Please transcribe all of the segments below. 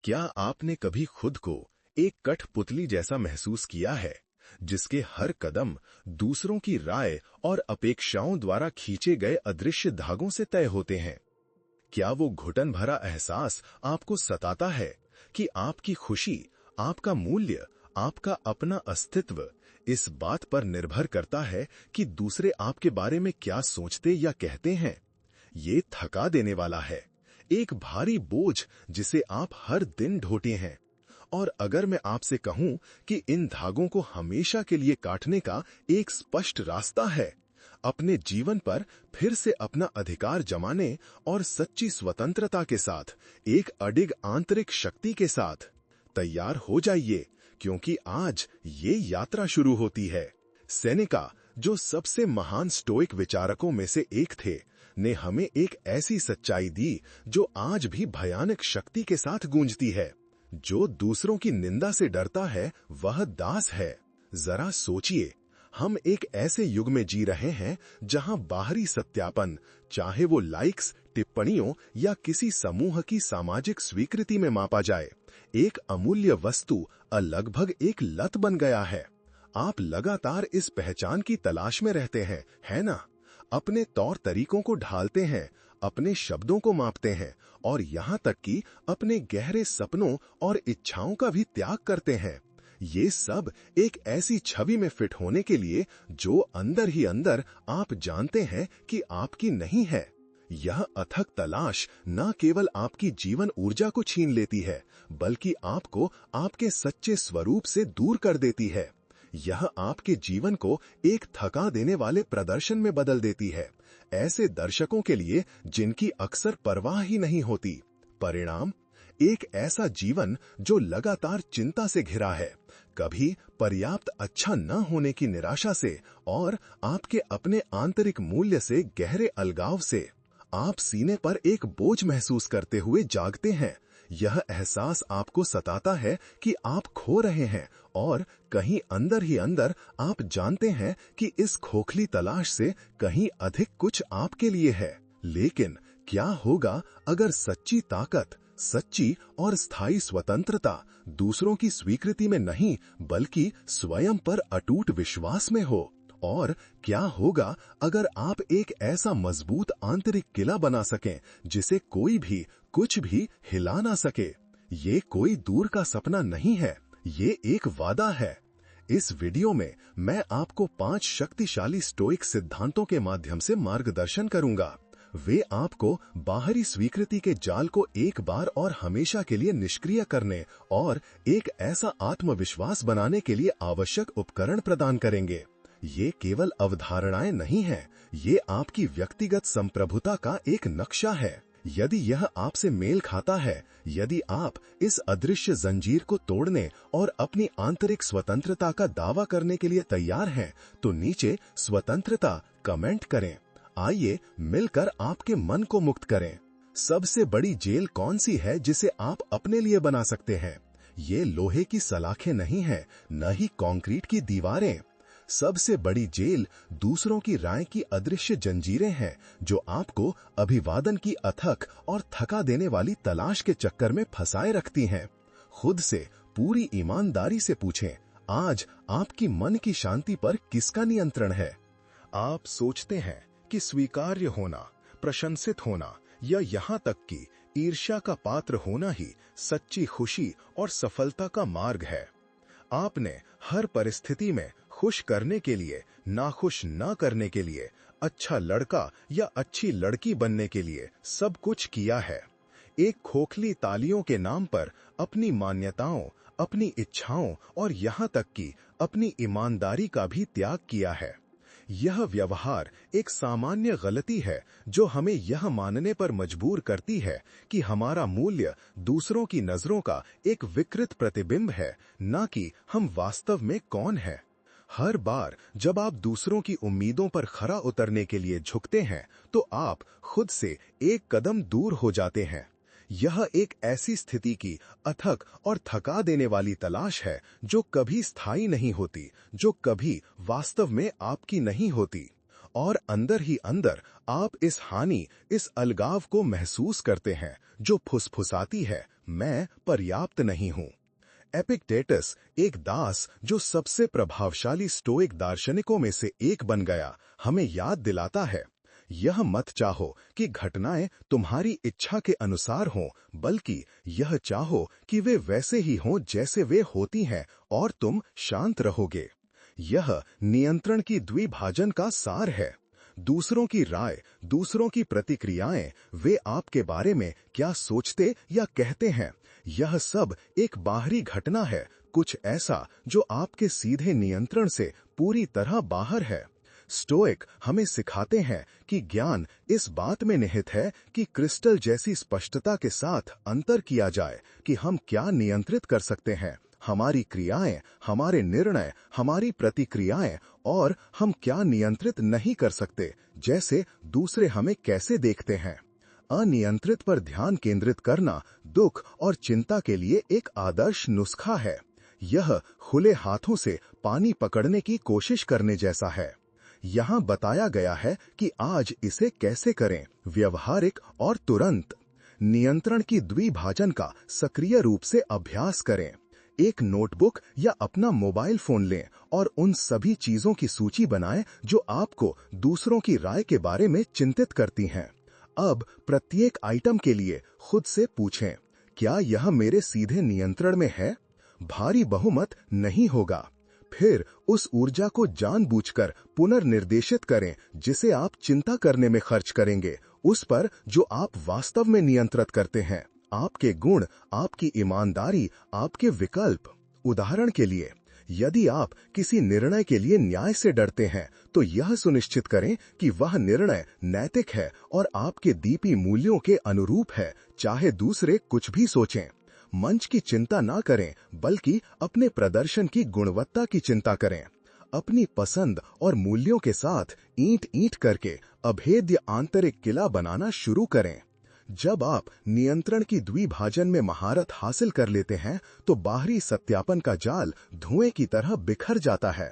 क्या आपने कभी खुद को एक कठपुतली जैसा महसूस किया है, जिसके हर कदम दूसरों की राय और अपेक्षाओं द्वारा खींचे गए अदृश्य धागों से तय होते हैं? क्या वो घुटन भरा एहसास आपको सताता है कि आपकी खुशी, आपका मूल्य, आपका अपना अस्तित्व इस बात पर निर्भर करता है कि दूसरे आपके बारे में क्या सोचते या कहते हैं? ये थका देने वाला है, एक भारी बोझ जिसे आप हर दिन ढोते हैं। और अगर मैं आपसे कहूं कि इन धागों को हमेशा के लिए काटने का एक स्पष्ट रास्ता है, अपने जीवन पर फिर से अपना अधिकार जमाने और सच्ची स्वतंत्रता के साथ, एक अडिग आंतरिक शक्ति के साथ, तैयार हो जाइए, क्योंकि आज ये यात्रा शुरू होती है। सेनेका, जो सबसे महान स्टोइक विचारकों में से एक थे, ने हमें एक ऐसी सच्चाई दी जो आज भी भयानक शक्ति के साथ गूंजती है। जो दूसरों की निंदा से डरता है वह दास है। जरा सोचिए, हम एक ऐसे युग में जी रहे हैं जहां बाहरी सत्यापन, चाहे वो लाइक्स, टिप्पणियों या किसी समूह की सामाजिक स्वीकृति में मापा जाए, एक अमूल्य वस्तु लगभग एक लत बन गया है। आप लगातार इस पहचान की तलाश में रहते हैं, है ना? अपने तौर तरीकों को ढालते हैं, अपने शब्दों को मापते हैं और यहां तक कि अपने गहरे सपनों और इच्छाओं का भी त्याग करते हैं। ये सब एक ऐसी छवि में फिट होने के लिए जो अंदर ही अंदर आप जानते हैं कि आपकी नहीं है। यह अथक तलाश न केवल आपकी जीवन ऊर्जा को छीन लेती है, बल्कि आपको आपके सच्चे स्वरूप से दूर कर देती है। यह आपके जीवन को एक थका देने वाले प्रदर्शन में बदल देती है, ऐसे दर्शकों के लिए जिनकी अक्सर परवाह ही नहीं होती। परिणाम, एक ऐसा जीवन जो लगातार चिंता से घिरा है, कभी पर्याप्त अच्छा न होने की निराशा से और आपके अपने आंतरिक मूल्य से गहरे अलगाव से। आप सीने पर एक बोझ महसूस करते हुए जागते हैं। यह एहसास आपको सताता है कि आप खो रहे हैं और कहीं अंदर ही अंदर आप जानते हैं कि इस खोखली तलाश से कहीं अधिक कुछ आपके लिए है। लेकिन क्या होगा अगर सच्ची ताकत, सच्ची और स्थायी स्वतंत्रता दूसरों की स्वीकृति में नहीं बल्कि स्वयं पर अटूट विश्वास में हो? और क्या होगा अगर आप एक ऐसा मजबूत आंतरिक किला बना सकें जिसे कोई भी कुछ भी हिला ना सके? ये कोई दूर का सपना नहीं है, ये एक वादा है। इस वीडियो में मैं आपको 5 शक्तिशाली स्टोइक सिद्धांतों के माध्यम से मार्गदर्शन करूंगा। वे आपको बाहरी स्वीकृति के जाल को एक बार और हमेशा के लिए निष्क्रिय करने और एक ऐसा आत्मविश्वास बनाने के लिए आवश्यक उपकरण प्रदान करेंगे। ये केवल अवधारणाएं नहीं हैं, ये आपकी व्यक्तिगत संप्रभुता का एक नक्शा है। यदि यह आपसे मेल खाता है, यदि आप इस अदृश्य जंजीर को तोड़ने और अपनी आंतरिक स्वतंत्रता का दावा करने के लिए तैयार हैं, तो नीचे स्वतंत्रता कमेंट करें। आइए मिलकर आपके मन को मुक्त करें। सबसे बड़ी जेल कौन सी है जिसे आप अपने लिए बना सकते हैं? ये लोहे की सलाखें नहीं है, न ही कंक्रीट की दीवारें। सबसे बड़ी जेल दूसरों की राय की अदृश्य जंजीरें हैं जो आपको अभिवादन की अथक और थका देने वाली तलाश के चक्कर में फंसाए रखती हैं। खुद से पूरी ईमानदारी से पूछें, आज आपकी मन की शांति पर किसका नियंत्रण है? आप सोचते हैं कि स्वीकार्य होना, प्रशंसित होना या यहां तक कि ईर्ष्या का पात्र होना ही सच्ची खुशी और सफलता का मार्ग है। आपने हर परिस्थिति में खुश करने के लिए, नाखुश न करने के लिए, अच्छा लड़का या अच्छी लड़की बनने के लिए सब कुछ किया है। एक खोखली तालियों के नाम पर अपनी मान्यताओं, अपनी इच्छाओं और यहां तक कि अपनी ईमानदारी का भी त्याग किया है। यह व्यवहार एक सामान्य गलती है जो हमें यह मानने पर मजबूर करती है कि हमारा मूल्य दूसरों की नजरों का एक विकृत प्रतिबिंब है, न कि हम वास्तव में कौन हैं। हर बार जब आप दूसरों की उम्मीदों पर खरा उतरने के लिए झुकते हैं, तो आप खुद से एक कदम दूर हो जाते हैं। यह एक ऐसी स्थिति की अथक और थका देने वाली तलाश है जो कभी स्थायी नहीं होती, जो कभी वास्तव में आपकी नहीं होती। और अंदर ही अंदर आप इस हानि, इस अलगाव को महसूस करते हैं जो फुसफुसाती है, मैं पर्याप्त नहीं हूं। एपिक्टेटस, एक दास जो सबसे प्रभावशाली स्टोइक दार्शनिकों में से एक बन गया, हमें याद दिलाता है, यह मत चाहो कि घटनाएं तुम्हारी इच्छा के अनुसार हों, बल्कि यह चाहो कि वे वैसे ही हों जैसे वे होती हैं और तुम शांत रहोगे। यह नियंत्रण की द्विभाजन का सार है। दूसरों की राय, दूसरों की प्रतिक्रियाएं, वे आपके बारे में क्या सोचते या कहते हैं, यह सब एक बाहरी घटना है, कुछ ऐसा जो आपके सीधे नियंत्रण से पूरी तरह बाहर है। स्टोइक हमें सिखाते हैं कि ज्ञान इस बात में निहित है कि क्रिस्टल जैसी स्पष्टता के साथ अंतर किया जाए कि हम क्या नियंत्रित कर सकते हैं, हमारी क्रियाएं, हमारे निर्णय, हमारी प्रतिक्रियाएं, और हम क्या नियंत्रित नहीं कर सकते, जैसे दूसरे हमें कैसे देखते हैं। अनियंत्रित पर ध्यान केंद्रित करना दुख और चिंता के लिए एक आदर्श नुस्खा है। यह खुले हाथों से पानी पकड़ने की कोशिश करने जैसा है। यहाँ बताया गया है कि आज इसे कैसे करें, व्यवहारिक और तुरंत। नियंत्रण की द्विभाजन का सक्रिय रूप से अभ्यास करें। एक नोटबुक या अपना मोबाइल फोन लें और उन सभी चीजों की सूची बनाएं जो आपको दूसरों की राय के बारे में चिंतित करती हैं। अब प्रत्येक आइटम के लिए खुद से पूछें, क्या यह मेरे सीधे नियंत्रण में है? भारी बहुमत नहीं होगा। फिर उस ऊर्जा को जानबूझकर पुनर्निर्देशित करें जिसे आप चिंता करने में खर्च करेंगे, उस पर जो आप वास्तव में नियंत्रित करते हैं। आपके गुण, आपकी ईमानदारी, आपके विकल्प। उदाहरण के लिए, यदि आप किसी निर्णय के लिए न्याय से डरते हैं, तो यह सुनिश्चित करें कि वह निर्णय नैतिक है और आपके दीपी मूल्यों के अनुरूप है, चाहे दूसरे कुछ भी सोचें। मंच की चिंता ना करें, बल्कि अपने प्रदर्शन की गुणवत्ता की चिंता करें। अपनी पसंद और मूल्यों के साथ ईंट ईंट करके अभेद्य आंतरिक किला बनाना शुरू करें। जब आप नियंत्रण की द्विभाजन में महारत हासिल कर लेते हैं, तो बाहरी सत्यापन का जाल धुएं की तरह बिखर जाता है।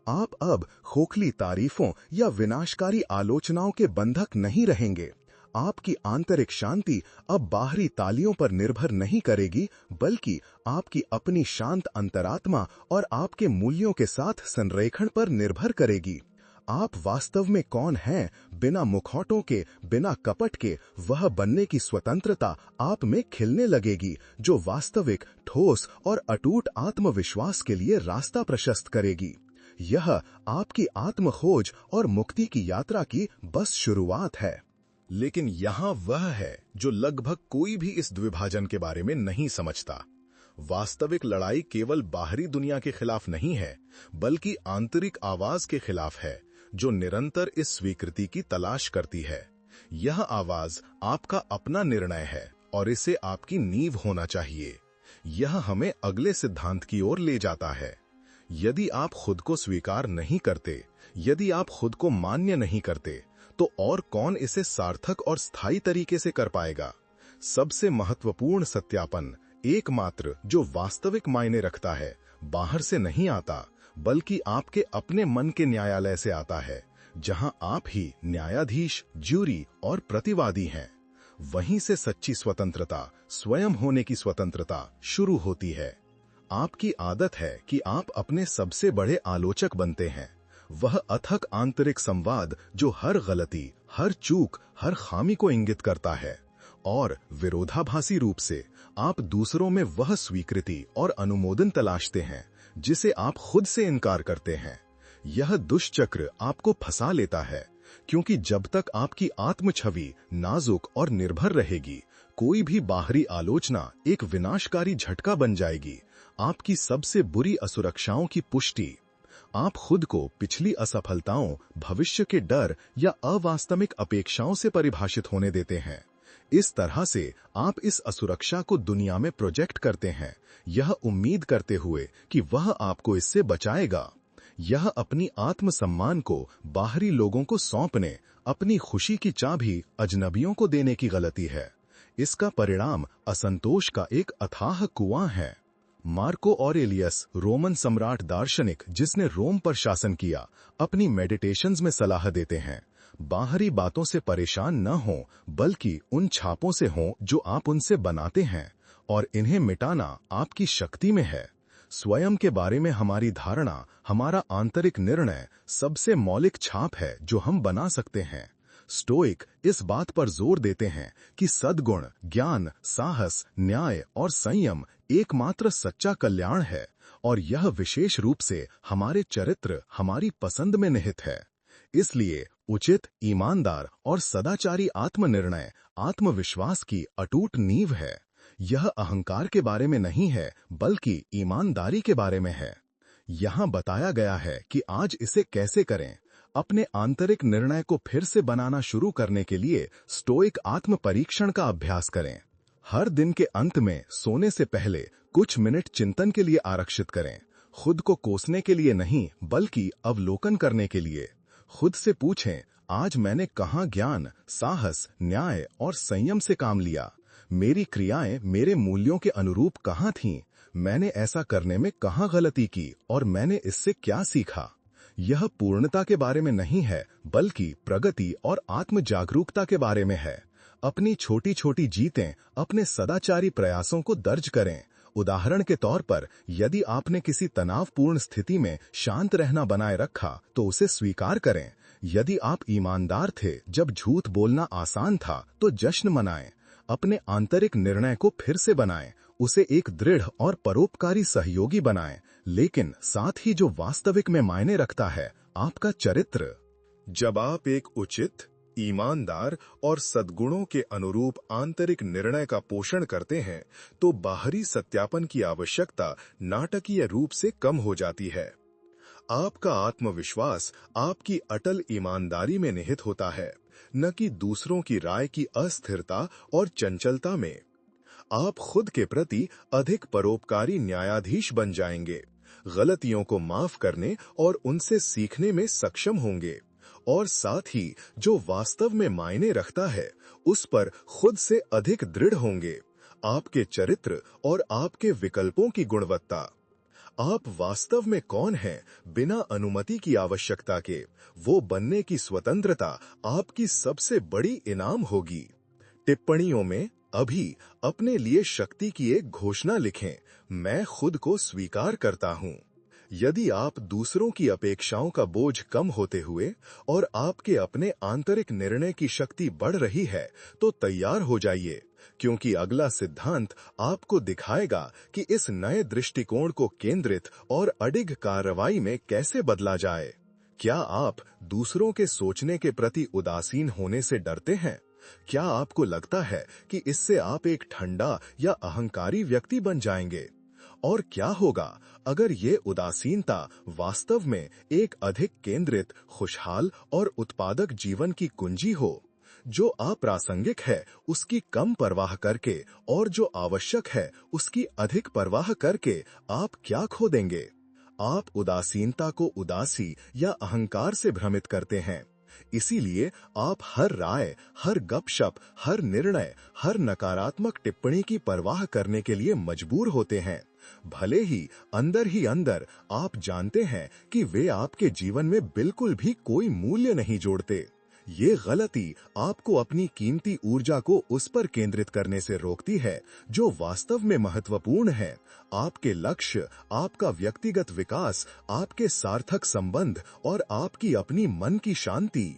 आप अब खोखली तारीफों या विनाशकारी आलोचनाओं के बंधक नहीं रहेंगे। आपकी आंतरिक शांति अब बाहरी तालियों पर निर्भर नहीं करेगी, बल्कि आपकी अपनी शांत अंतरात्मा और आपके मूल्यों के साथ संरेखण पर निर्भर करेगी। आप वास्तव में कौन हैं, बिना मुखौटों के, बिना कपट के, वह बनने की स्वतंत्रता आप में खिलने लगेगी, जो वास्तविक, ठोस और अटूट आत्मविश्वास के लिए रास्ता प्रशस्त करेगी। यह आपकी आत्म खोज और मुक्ति की यात्रा की बस शुरुआत है। लेकिन यहाँ वह है जो लगभग कोई भी इस द्विभाजन के बारे में नहीं समझता। वास्तविक लड़ाई केवल बाहरी दुनिया के खिलाफ नहीं है, बल्कि आंतरिक आवाज के खिलाफ है, जो निरंतर इस स्वीकृति की तलाश करती है। यह आवाज आपका अपना निर्णय है और इसे आपकी नींव होना चाहिए। यह हमें अगले सिद्धांत की ओर ले जाता है। यदि आप खुद को स्वीकार नहीं करते, यदि आप खुद को मान्य नहीं करते, तो और कौन इसे सार्थक और स्थायी तरीके से कर पाएगा? सबसे महत्वपूर्ण सत्यापन, एकमात्र जो वास्तविक मायने रखता है, बाहर से नहीं आता, बल्कि आपके अपने मन के न्यायालय से आता है, जहां आप ही न्यायाधीश, ज्यूरी और प्रतिवादी हैं। वहीं से सच्ची स्वतंत्रता, स्वयं होने की स्वतंत्रता शुरू होती है। आपकी आदत है कि आप अपने सबसे बड़े आलोचक बनते हैं। वह अथक आंतरिक संवाद जो हर गलती, हर चूक, हर खामी को इंगित करता है, और विरोधाभासी रूप से आप दूसरों में वह स्वीकृति और अनुमोदन तलाशते हैं जिसे आप खुद से इनकार करते हैं। यह दुष्चक्र आपको फंसा लेता है, क्योंकि जब तक आपकी आत्म छवि नाजुक और निर्भर रहेगी, कोई भी बाहरी आलोचना एक विनाशकारी झटका बन जाएगी, आपकी सबसे बुरी असुरक्षाओं की पुष्टि। आप खुद को पिछली असफलताओं, भविष्य के डर या अवास्तविक अपेक्षाओं से परिभाषित होने देते हैं। इस तरह से आप इस असुरक्षा को दुनिया में प्रोजेक्ट करते हैं, यह उम्मीद करते हुए कि वह आपको इससे बचाएगा। यह अपनी आत्मसम्मान को बाहरी लोगों को सौंपने, अपनी खुशी की चाबी अजनबियों को देने की गलती है। इसका परिणाम असंतोष का एक अथाह कुआं है। मार्को ऑरेलियस, रोमन सम्राट दार्शनिक जिसने रोम पर शासन किया, अपनी मेडिटेशंस में सलाह देते हैं, बाहरी बातों से परेशान न हों, बल्कि उन छापों से हों जो आप उनसे बनाते हैं, और इन्हें मिटाना आपकी शक्ति में है। स्वयं के बारे में हमारी धारणा, हमारा आंतरिक निर्णय सबसे मौलिक छाप है जो हम बना सकते हैं। स्टोइक इस बात पर जोर देते हैं कि सद्गुण, ज्ञान, साहस, न्याय और संयम एकमात्र सच्चा कल्याण है, और यह विशेष रूप से हमारे चरित्र, हमारी पसंद में निहित है। इसलिए उचित, ईमानदार और सदाचारी आत्मनिर्णय आत्मविश्वास की अटूट नींव है। यह अहंकार के बारे में नहीं है, बल्कि ईमानदारी के बारे में है। यहाँ बताया गया है कि आज इसे कैसे करें। अपने आंतरिक निर्णय को फिर से बनाना शुरू करने के लिए स्टोइक आत्म परीक्षण का अभ्यास करें। हर दिन के अंत में सोने से पहले कुछ मिनट चिंतन के लिए आरक्षित करें। खुद को कोसने के लिए नहीं, बल्कि अवलोकन करने के लिए। खुद से पूछें, आज मैंने कहाँ ज्ञान, साहस, न्याय और संयम से काम लिया? मेरी क्रियाएं मेरे मूल्यों के अनुरूप कहाँ थीं? मैंने ऐसा करने में कहाँ गलती की और मैंने इससे क्या सीखा? यह पूर्णता के बारे में नहीं है, बल्कि प्रगति और आत्म जागरूकता के बारे में है। अपनी छोटी छोटी जीतें, अपने सदाचारी प्रयासों को दर्ज करें। उदाहरण के तौर पर, यदि आपने किसी तनावपूर्ण स्थिति में शांत रहना बनाए रखा, तो उसे स्वीकार करें। यदि आप ईमानदार थे जब झूठ बोलना आसान था, तो जश्न मनाएं। अपने आंतरिक निर्णय को फिर से बनाएं, उसे एक दृढ़ और परोपकारी सहयोगी बनाएं, लेकिन साथ ही जो वास्तविक में मायने रखता है, आपका चरित्र। जब आप एक उचित, ईमानदार और सद्गुणों के अनुरूप आंतरिक निर्णय का पोषण करते हैं, तो बाहरी सत्यापन की आवश्यकता नाटकीय रूप से कम हो जाती है। आपका आत्मविश्वास आपकी अटल ईमानदारी में निहित होता है, न कि दूसरों की राय की अस्थिरता और चंचलता में। आप खुद के प्रति अधिक परोपकारी न्यायाधीश बन जाएंगे, गलतियों को माफ करने और उनसे सीखने में सक्षम होंगे, और साथ ही जो वास्तव में मायने रखता है, उस पर खुद से अधिक दृढ़ होंगे। आपके चरित्र और आपके विकल्पों की गुणवत्ता। आप वास्तव में कौन हैं, बिना अनुमति की आवश्यकता के, वो बनने की स्वतंत्रता आपकी सबसे बड़ी इनाम होगी। टिप्पणियों में अभी अपने लिए शक्ति की एक घोषणा लिखें, मैं खुद को स्वीकार करता हूं। यदि आप दूसरों की अपेक्षाओं का बोझ कम होते हुए और आपके अपने आंतरिक निर्णय की शक्ति बढ़ रही है, तो तैयार हो जाइए, क्योंकि अगला सिद्धांत आपको दिखाएगा कि इस नए दृष्टिकोण को केंद्रित और अडिग कार्रवाई में कैसे बदला जाए। क्या आप दूसरों के सोचने के प्रति उदासीन होने से डरते हैं? क्या आपको लगता है कि इससे आप एक ठंडा या अहंकारी व्यक्ति बन जाएंगे? और क्या होगा अगर ये उदासीनता वास्तव में एक अधिक केंद्रित, खुशहाल और उत्पादक जीवन की कुंजी हो? जो अप्रासंगिक है उसकी कम परवाह करके, और जो आवश्यक है उसकी अधिक परवाह करके आप क्या खो देंगे? आप उदासीनता को उदासी या अहंकार से भ्रमित करते हैं। इसीलिए आप हर राय, हर गपशप, हर निर्णय, हर नकारात्मक टिप्पणी की परवाह करने के लिए मजबूर होते हैं, भले ही अंदर आप जानते हैं कि वे आपके जीवन में बिल्कुल भी कोई मूल्य नहीं जोड़ते। ये गलती आपको अपनी कीमती ऊर्जा को उस पर केंद्रित करने से रोकती है जो वास्तव में महत्वपूर्ण है। आपके लक्ष्य, आपका व्यक्तिगत विकास, आपके सार्थक संबंध और आपकी अपनी मन की शांति।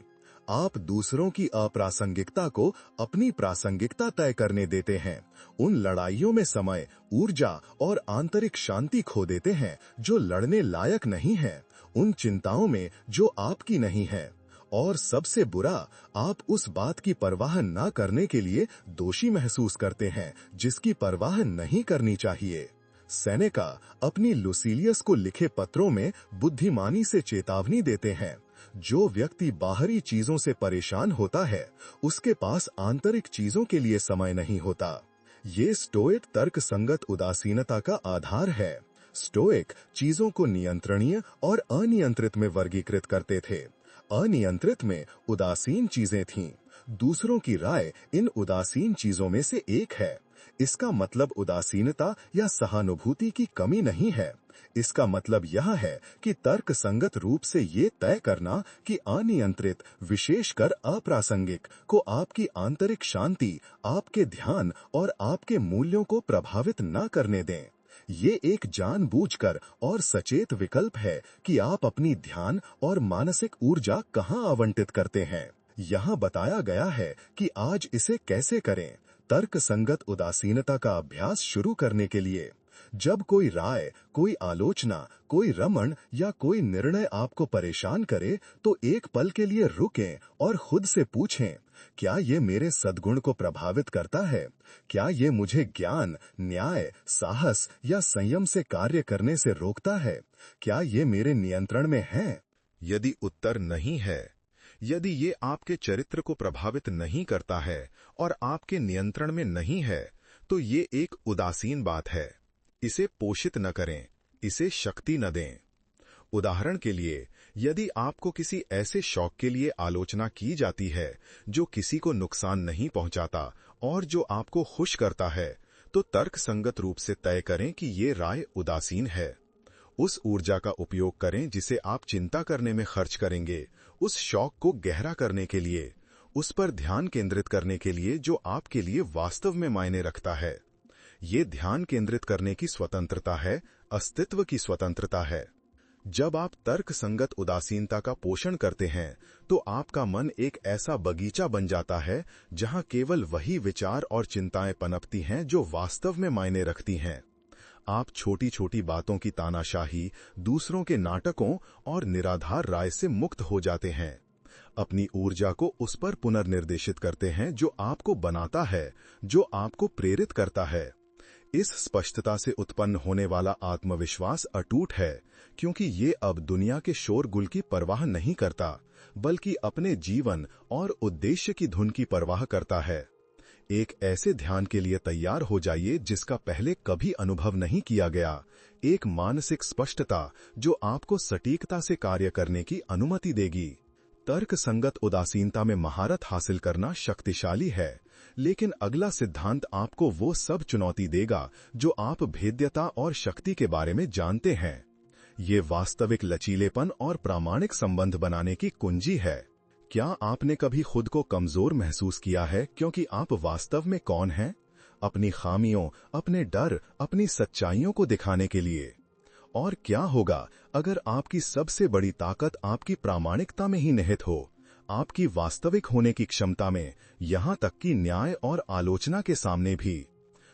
आप दूसरों की अप्रासंगिकता को अपनी प्रासंगिकता तय करने देते हैं। उन लड़ाइयों में समय, ऊर्जा और आंतरिक शांति खो देते हैं जो लड़ने लायक नहीं है, उन चिंताओं में जो आपकी नहीं है। और सबसे बुरा, आप उस बात की परवाह न करने के लिए दोषी महसूस करते हैं जिसकी परवाह नहीं करनी चाहिए। सेनेका अपनी लुसीलियस को लिखे पत्रों में बुद्धिमानी से चेतावनी देते हैं, जो व्यक्ति बाहरी चीजों से परेशान होता है, उसके पास आंतरिक चीजों के लिए समय नहीं होता। ये स्टोइक तर्क संगत उदासीनता का आधार है। स्टोइक चीजों को नियंत्रणीय और अनियंत्रित में वर्गीकृत करते थे। अनियंत्रित में उदासीन चीजें थीं। दूसरों की राय इन उदासीन चीजों में से एक है। इसका मतलब उदासीनता या सहानुभूति की कमी नहीं है। इसका मतलब यह है कि तर्क संगत रूप से ये तय करना कि अनियंत्रित, विशेषकर अप्रासंगिक, को आपकी आंतरिक शांति, आपके ध्यान और आपके मूल्यों को प्रभावित न करने दें। ये एक जानबूझकर और सचेत विकल्प है कि आप अपनी ध्यान और मानसिक ऊर्जा कहाँ आवंटित करते हैं। यहाँ बताया गया है कि आज इसे कैसे करें। तर्क संगत उदासीनता का अभ्यास शुरू करने के लिए, जब कोई राय, कोई आलोचना, कोई रमण या कोई निर्णय आपको परेशान करे, तो एक पल के लिए रुकें और खुद से पूछें, क्या ये मेरे सद्गुण को प्रभावित करता है? क्या ये मुझे ज्ञान, न्याय, साहस या संयम से कार्य करने से रोकता है? क्या ये मेरे नियंत्रण में है? यदि उत्तर नहीं है, यदि ये आपके चरित्र को प्रभावित नहीं करता है और आपके नियंत्रण में नहीं है, तो ये एक उदासीन बात है। इसे पोषित न करें, इसे शक्ति न दें। उदाहरण के लिए, यदि आपको किसी ऐसे शौक के लिए आलोचना की जाती है जो किसी को नुकसान नहीं पहुंचाता और जो आपको खुश करता है, तो तर्क संगत रूप से तय करें कि ये राय उदासीन है। उस ऊर्जा का उपयोग करें जिसे आप चिंता करने में खर्च करेंगे, उस शौक को गहरा करने के लिए, उस पर ध्यान केंद्रित करने के लिए जो आपके लिए वास्तव में मायने रखता है। ये ध्यान केंद्रित करने की स्वतंत्रता है, अस्तित्व की स्वतंत्रता है। जब आप तर्क संगत उदासीनता का पोषण करते हैं, तो आपका मन एक ऐसा बगीचा बन जाता है जहां केवल वही विचार और चिंताएं पनपती हैं जो वास्तव में मायने रखती हैं। आप छोटी छोटी बातों की तानाशाही, दूसरों के नाटकों और निराधार राय से मुक्त हो जाते हैं। अपनी ऊर्जा को उस पर पुनर्निर्देशित करते हैं जो आपको बनाता है, जो आपको प्रेरित करता है। इस स्पष्टता से उत्पन्न होने वाला आत्मविश्वास अटूट है, क्योंकि ये अब दुनिया के शोरगुल की परवाह नहीं करता, बल्कि अपने जीवन और उद्देश्य की धुन की परवाह करता है। एक ऐसे ध्यान के लिए तैयार हो जाइए जिसका पहले कभी अनुभव नहीं किया गया, एक मानसिक स्पष्टता जो आपको सटीकता से कार्य करने की अनुमति देगी। तर्क संगत उदासीनता में महारत हासिल करना शक्तिशाली है, लेकिन अगला सिद्धांत आपको वो सब चुनौती देगा जो आप भेद्यता और शक्ति के बारे में जानते हैं। ये वास्तविक लचीलेपन और प्रामाणिक संबंध बनाने की कुंजी है। क्या आपने कभी खुद को कमजोर महसूस किया है क्योंकि आप वास्तव में कौन हैं? अपनी खामियों, अपने डर, अपनी सच्चाइयों को दिखाने के लिए। और क्या होगा अगर आपकी सबसे बड़ी ताकत आपकी प्रामाणिकता में ही निहित हो, आपकी वास्तविक होने की क्षमता में, यहां तक कि न्याय और आलोचना के सामने भी।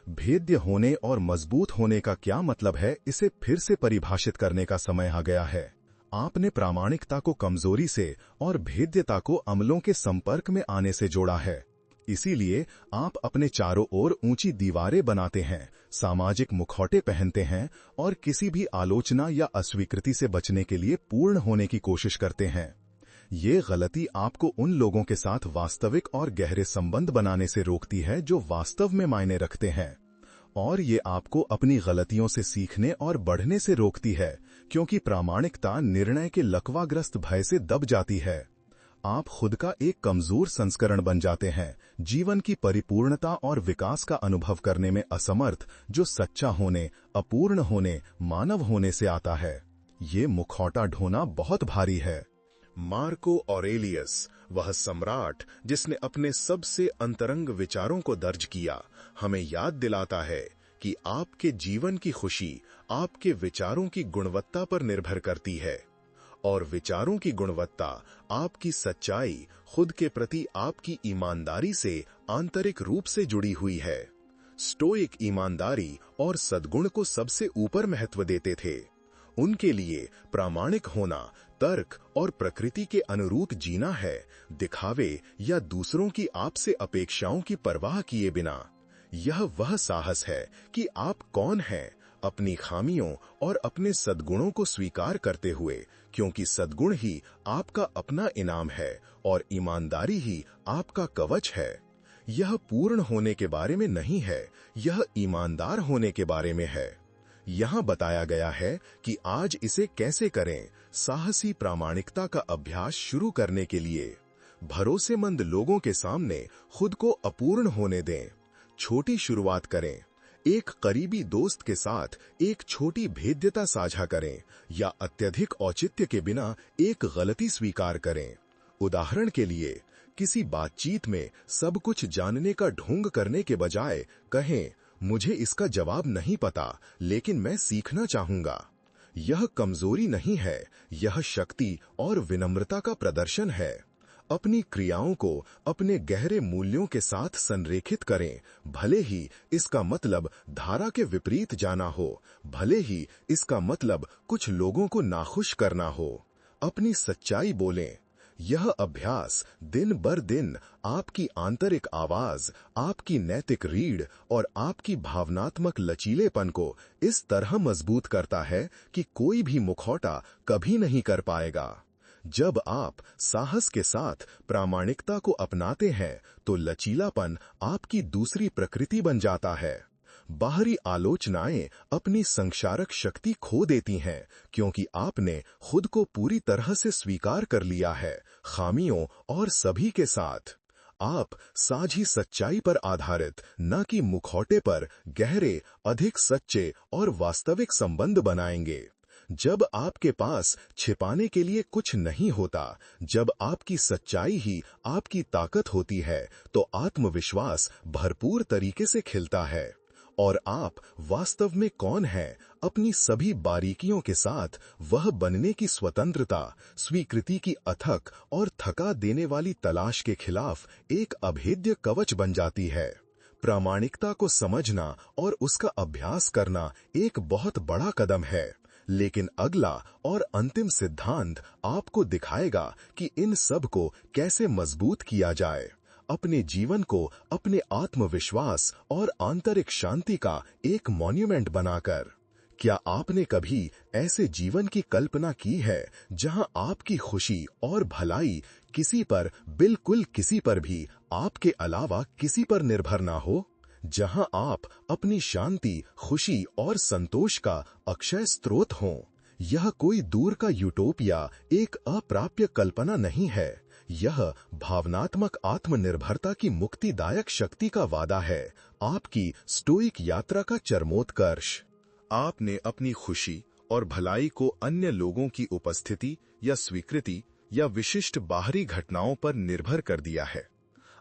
भेद्य होने और मजबूत होने का क्या मतलब है, इसे फिर से परिभाषित करने का समय आ गया है। आपने प्रामाणिकता को कमजोरी से और भेद्यता को अमलों के संपर्क में आने से जोड़ा है। इसीलिए आप अपने चारों ओर ऊंची दीवारें बनाते हैं, सामाजिक मुखौटे पहनते हैं और किसी भी आलोचना या अस्वीकृति से बचने के लिए पूर्ण होने की कोशिश करते हैं। ये गलती आपको उन लोगों के साथ वास्तविक और गहरे संबंध बनाने से रोकती है जो वास्तव में मायने रखते हैं, और ये आपको अपनी गलतियों से सीखने और बढ़ने से रोकती है, क्योंकि प्रामाणिकता निर्णय के लकवाग्रस्त भय से दब जाती है। आप खुद का एक कमजोर संस्करण बन जाते हैं, जीवन की परिपूर्णता और विकास का अनुभव करने में असमर्थ, जो सच्चा होने, अपूर्ण होने, मानव होने से आता है। ये मुखौटा ढोना बहुत भारी है। मार्को ऑरेलियस, वह सम्राट जिसने अपने सबसे अंतरंग विचारों को दर्ज किया, हमें याद दिलाता है कि आपके जीवन की खुशी आपके विचारों की गुणवत्ता पर निर्भर करती है, और विचारों की गुणवत्ता आपकी सच्चाई, खुद के प्रति आपकी ईमानदारी से आंतरिक रूप से जुड़ी हुई है। स्टोइक ईमानदारी और सद्गुण को सबसे ऊपर महत्व देते थे। उनके लिए प्रामाणिक होना तर्क और प्रकृति के अनुरूप जीना है, दिखावे या दूसरों की आपसे अपेक्षाओं की परवाह किए बिना। यह वह साहस है कि आप कौन हैं, अपनी खामियों और अपने सद्गुणों को स्वीकार करते हुए, क्योंकि सद्गुण ही आपका अपना इनाम है और ईमानदारी ही आपका कवच है। यह पूर्ण होने के बारे में नहीं है, यह ईमानदार होने के बारे में है। यहां बताया गया है कि आज इसे कैसे करें। साहसी प्रामाणिकता का अभ्यास शुरू करने के लिए भरोसेमंद लोगों के सामने खुद को अपूर्ण होने दें। छोटी शुरुआत करें। एक करीबी दोस्त के साथ एक छोटी भेद्यता साझा करें या अत्यधिक औचित्य के बिना एक गलती स्वीकार करें। उदाहरण के लिए, किसी बातचीत में सब कुछ जानने का ढोंग करने के बजाय कहें, मुझे इसका जवाब नहीं पता, लेकिन मैं सीखना चाहूंगा। यह कमजोरी नहीं है, यह शक्ति और विनम्रता का प्रदर्शन है। अपनी क्रियाओं को अपने गहरे मूल्यों के साथ संरेखित करें, भले ही इसका मतलब धारा के विपरीत जाना हो, भले ही इसका मतलब कुछ लोगों को नाखुश करना हो। अपनी सच्चाई बोलें। यह अभ्यास दिन बर दिन आपकी आंतरिक आवाज, आपकी नैतिक रीढ़ और आपकी भावनात्मक लचीलेपन को इस तरह मजबूत करता है कि कोई भी मुखौटा कभी नहीं कर पाएगा। जब आप साहस के साथ प्रामाणिकता को अपनाते हैं, तो लचीलापन आपकी दूसरी प्रकृति बन जाता है। बाहरी आलोचनाएं अपनी संक्षारक शक्ति खो देती हैं, क्योंकि आपने खुद को पूरी तरह से स्वीकार कर लिया है, खामियों और सभी के साथ। आप साझी सच्चाई पर आधारित, न कि मुखौटे पर, गहरे, अधिक सच्चे और वास्तविक संबंध बनाएंगे। जब आपके पास छिपाने के लिए कुछ नहीं होता, जब आपकी सच्चाई ही आपकी ताकत होती है, तो आत्मविश्वास भरपूर तरीके से खिलता है। और आप वास्तव में कौन हैं, अपनी सभी बारीकियों के साथ वह बनने की स्वतंत्रता, स्वीकृति की अथक और थका देने वाली तलाश के खिलाफ एक अभेद्य कवच बन जाती है। प्रामाणिकता को समझना और उसका अभ्यास करना एक बहुत बड़ा कदम है, लेकिन अगला और अंतिम सिद्धांत आपको दिखाएगा कि इन सब को कैसे मजबूत किया जाए। अपने जीवन को अपने आत्मविश्वास और आंतरिक शांति का एक मॉन्यूमेंट बनाकर। क्या आपने कभी ऐसे जीवन की कल्पना की है जहां आपकी खुशी और भलाई किसी पर, बिल्कुल किसी पर भी, आपके अलावा किसी पर निर्भर ना हो? जहां आप अपनी शांति, खुशी और संतोष का अक्षय स्रोत हों। यह कोई दूर का यूटोपिया, एक अप्राप्य कल्पना नहीं है। यह भावनात्मक आत्मनिर्भरता की मुक्तिदायक शक्ति का वादा है, आपकी स्टोइक यात्रा का चरमोत्कर्ष। आपने अपनी खुशी और भलाई को अन्य लोगों की उपस्थिति या स्वीकृति या विशिष्ट बाहरी घटनाओं पर निर्भर कर दिया है।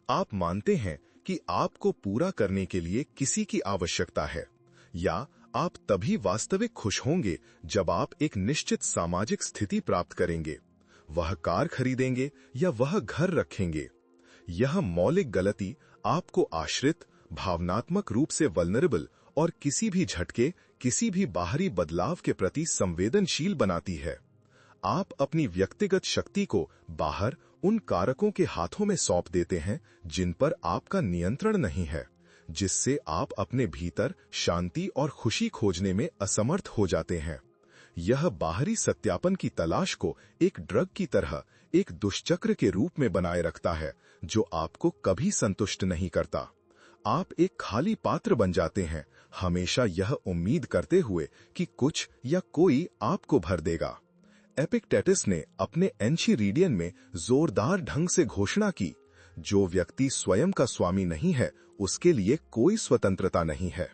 आप मानते हैं कि आपको पूरा करने के लिए किसी की आवश्यकता है, या आप तभी वास्तविक खुश होंगे जब आप एक निश्चित सामाजिक स्थिति प्राप्त करेंगे, वह कार खरीदेंगे या वह घर रखेंगे। यह मौलिक गलती आपको आश्रित, भावनात्मक रूप से वल्नरेबल और किसी भी झटके, किसी भी बाहरी बदलाव के प्रति संवेदनशील बनाती है। आप अपनी व्यक्तिगत शक्ति को बाहर उन कारकों के हाथों में सौंप देते हैं जिन पर आपका नियंत्रण नहीं है, जिससे आप अपने भीतर शांति और खुशी खोजने में असमर्थ हो जाते हैं। यह बाहरी सत्यापन की तलाश को एक ड्रग की तरह, एक दुष्चक्र के रूप में बनाए रखता है, जो आपको कभी संतुष्ट नहीं करता। आप एक खाली पात्र बन जाते हैं, हमेशा यह उम्मीद करते हुए कि कुछ या कोई आपको भर देगा। एपिक्टेटस ने अपने एंशीरिडियन में जोरदार ढंग से घोषणा की, जो व्यक्ति स्वयं का स्वामी नहीं है, उसके लिए कोई स्वतंत्रता नहीं है।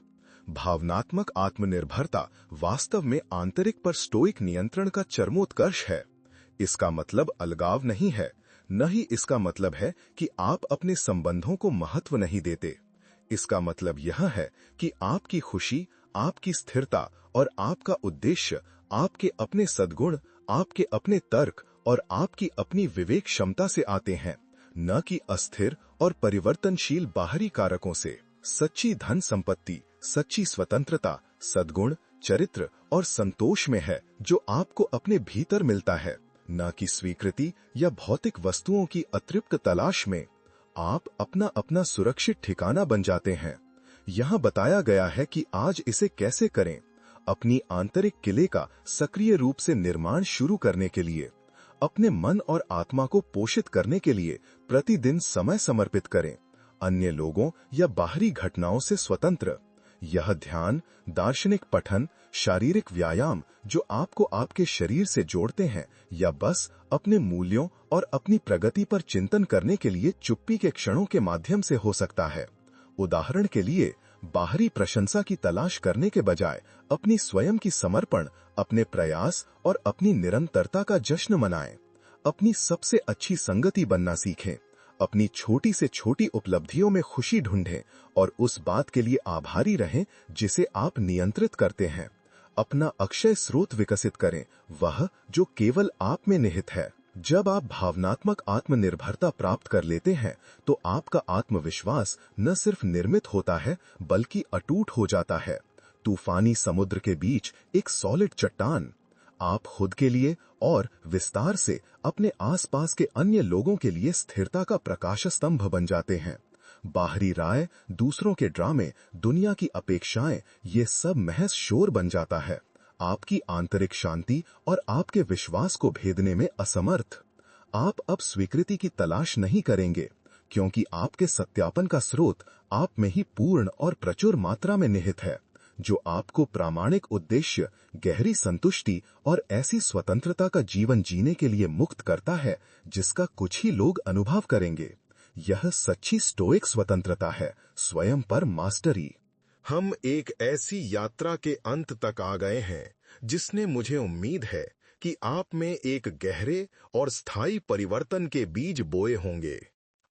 भावनात्मक आत्मनिर्भरता वास्तव में आंतरिक पर स्टोइक नियंत्रण का चरमोत्कर्ष है। इसका मतलब अलगाव नहीं है, न ही इसका मतलब है कि आप अपने संबंधों को महत्व नहीं देते। इसका मतलब यह है कि आपकी खुशी, आपकी स्थिरता और आपका उद्देश्य आपके अपने सद्गुण, आपके अपने तर्क और आपकी अपनी विवेक क्षमता से आते हैं, न कि अस्थिर और परिवर्तनशील बाहरी कारकों से। सच्ची धन संपत्ति, सच्ची स्वतंत्रता, सद्गुण, चरित्र और संतोष में है, जो आपको अपने भीतर मिलता है, न कि स्वीकृति या भौतिक वस्तुओं की अतृप्त तलाश में। आप अपना अपना सुरक्षित ठिकाना बन जाते हैं। यहाँ बताया गया है कि आज इसे कैसे करें। अपनी आंतरिक किले का सक्रिय रूप से निर्माण शुरू करने के लिए, अपने मन और आत्मा को पोषित करने के लिए प्रतिदिन समय समर्पित करें, अन्य लोगों या बाहरी घटनाओं से स्वतंत्र। यह ध्यान, दार्शनिक पठन, शारीरिक व्यायाम जो आपको आपके शरीर से जोड़ते हैं, या बस अपने मूल्यों और अपनी प्रगति पर चिंतन करने के लिए चुप्पी के क्षणों के माध्यम से हो सकता है। उदाहरण के लिए, बाहरी प्रशंसा की तलाश करने के बजाय अपनी स्वयं की समर्पण, अपने प्रयास और अपनी निरंतरता का जश्न मनाएं। अपनी सबसे अच्छी संगति बनना सीखें। अपनी छोटी से छोटी उपलब्धियों में खुशी ढूंढें और उस बात के लिए आभारी रहें जिसे आप नियंत्रित करते हैं। अपना अक्षय स्रोत विकसित करें, वह जो केवल आप में निहित है। जब आप भावनात्मक आत्मनिर्भरता प्राप्त कर लेते हैं तो आपका आत्मविश्वास न सिर्फ निर्मित होता है बल्कि अटूट हो जाता है। तूफानी समुद्र के बीच एक सॉलिड चट्टान। आप खुद के लिए और विस्तार से अपने आसपास के अन्य लोगों के लिए स्थिरता का प्रकाश स्तंभ बन जाते हैं। बाहरी राय, दूसरों के ड्रामे, दुनिया की अपेक्षाएं, ये सब महज शोर बन जाता है, आपकी आंतरिक शांति और आपके विश्वास को भेदने में असमर्थ। आप अब स्वीकृति की तलाश नहीं करेंगे, क्योंकि आपके सत्यापन का स्रोत आप में ही पूर्ण और प्रचुर मात्रा में निहित है, जो आपको प्रामाणिक उद्देश्य, गहरी संतुष्टि और ऐसी स्वतंत्रता का जीवन जीने के लिए मुक्त करता है जिसका कुछ ही लोग अनुभव करेंगे। यह सच्ची स्टोइक स्वतंत्रता है, स्वयं पर मास्टरी। हम एक ऐसी यात्रा के अंत तक आ गए हैं जिसने मुझे उम्मीद है कि आप में एक गहरे और स्थायी परिवर्तन के बीज बोए होंगे।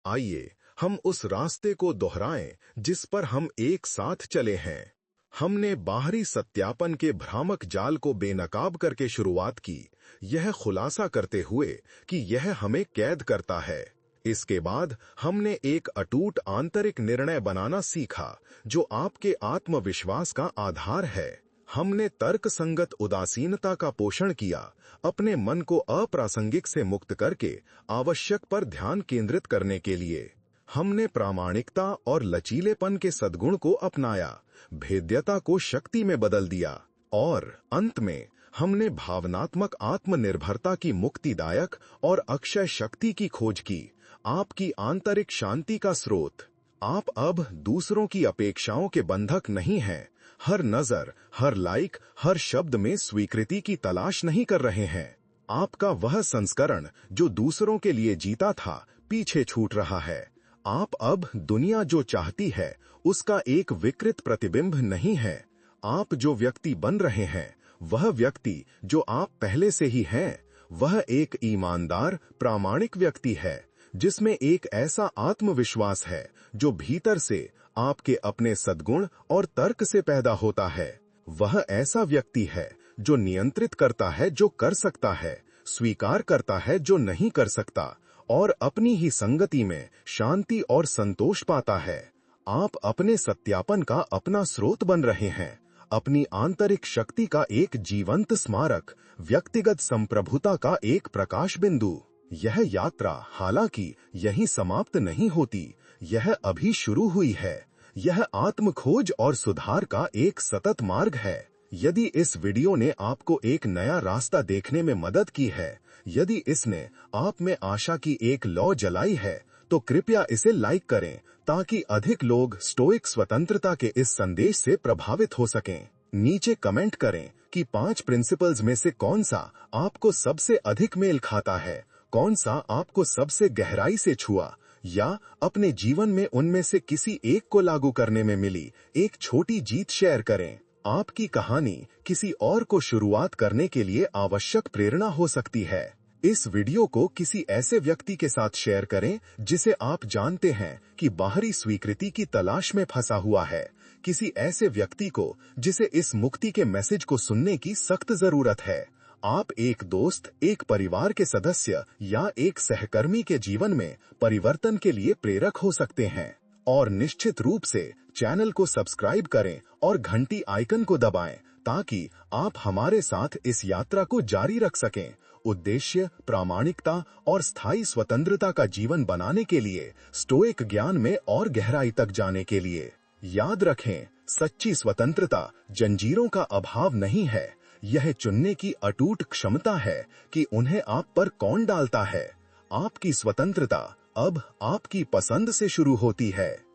आइए हम उस रास्ते को दोहराएं जिस पर हम एक साथ चले हैं। हमने बाहरी सत्यापन के भ्रामक जाल को बेनकाब करके शुरुआत की, यह खुलासा करते हुए कि यह हमें कैद करता है। इसके बाद हमने एक अटूट आंतरिक निर्णय बनाना सीखा जो आपके आत्मविश्वास का आधार है। हमने तर्कसंगत उदासीनता का पोषण किया, अपने मन को अप्रासंगिक से मुक्त करके आवश्यक पर ध्यान केंद्रित करने के लिए। हमने प्रामाणिकता और लचीलेपन के सद्गुण को अपनाया, भेद्यता को शक्ति में बदल दिया और अंत में हमने भावनात्मक आत्मनिर्भरता की मुक्तिदायक और अक्षय शक्ति की खोज की, आपकी आंतरिक शांति का स्रोत। आप अब दूसरों की अपेक्षाओं के बंधक नहीं हैं, हर नजर, हर लाइक, हर शब्द में स्वीकृति की तलाश नहीं कर रहे हैं। आपका वह संस्करण जो दूसरों के लिए जीता था, पीछे छूट रहा है। आप अब दुनिया जो चाहती है उसका एक विकृत प्रतिबिंब नहीं है। आप जो व्यक्ति बन रहे हैं, वह व्यक्ति जो आप पहले से ही हैं, वह एक ईमानदार, प्रामाणिक व्यक्ति है जिसमें एक ऐसा आत्मविश्वास है जो भीतर से आपके अपने सद्गुण और तर्क से पैदा होता है। वह ऐसा व्यक्ति है जो नियंत्रित करता है जो कर सकता है, स्वीकार करता है जो नहीं कर सकता और अपनी ही संगति में शांति और संतोष पाता है। आप अपने सत्यापन का अपना स्रोत बन रहे हैं, अपनी आंतरिक शक्ति का एक जीवंत स्मारक, व्यक्तिगत संप्रभुता का एक प्रकाश बिंदु। यह यात्रा हालांकि यहीं समाप्त नहीं होती, यह अभी शुरू हुई है। यह आत्मखोज और सुधार का एक सतत मार्ग है। यदि इस वीडियो ने आपको एक नया रास्ता देखने में मदद की है, यदि इसने आप में आशा की एक लौ जलाई है, तो कृपया इसे लाइक करें ताकि अधिक लोग स्टोइक स्वतंत्रता के इस संदेश से प्रभावित हो सकें। नीचे कमेंट करें कि 5 प्रिंसिपल्स में से कौन सा आपको सबसे अधिक मेल खाता है, कौन सा आपको सबसे गहराई से छुआ, या अपने जीवन में उनमें से किसी एक को लागू करने में मिली एक छोटी जीत शेयर करें। आपकी कहानी किसी और को शुरुआत करने के लिए आवश्यक प्रेरणा हो सकती है। इस वीडियो को किसी ऐसे व्यक्ति के साथ शेयर करें जिसे आप जानते हैं कि बाहरी स्वीकृति की तलाश में फंसा हुआ है, किसी ऐसे व्यक्ति को जिसे इस मुक्ति के मैसेज को सुनने की सख्त जरूरत है। आप एक दोस्त, एक परिवार के सदस्य या एक सहकर्मी के जीवन में परिवर्तन के लिए प्रेरक हो सकते हैं। और निश्चित रूप से चैनल को सब्सक्राइब करें और घंटी आइकन को दबाएं ताकि आप हमारे साथ इस यात्रा को जारी रख सकें। उद्देश्य, प्रामाणिकता और स्थायी स्वतंत्रता का जीवन बनाने के लिए, स्टोइक ज्ञान में और गहराई तक जाने के लिए। याद रखें, सच्ची स्वतंत्रता जंजीरों का अभाव नहीं है, यह चुनने की अटूट क्षमता है कि उन्हें आप पर कौन डालता है। आपकी स्वतंत्रता अब आपकी पसंद से शुरू होती है।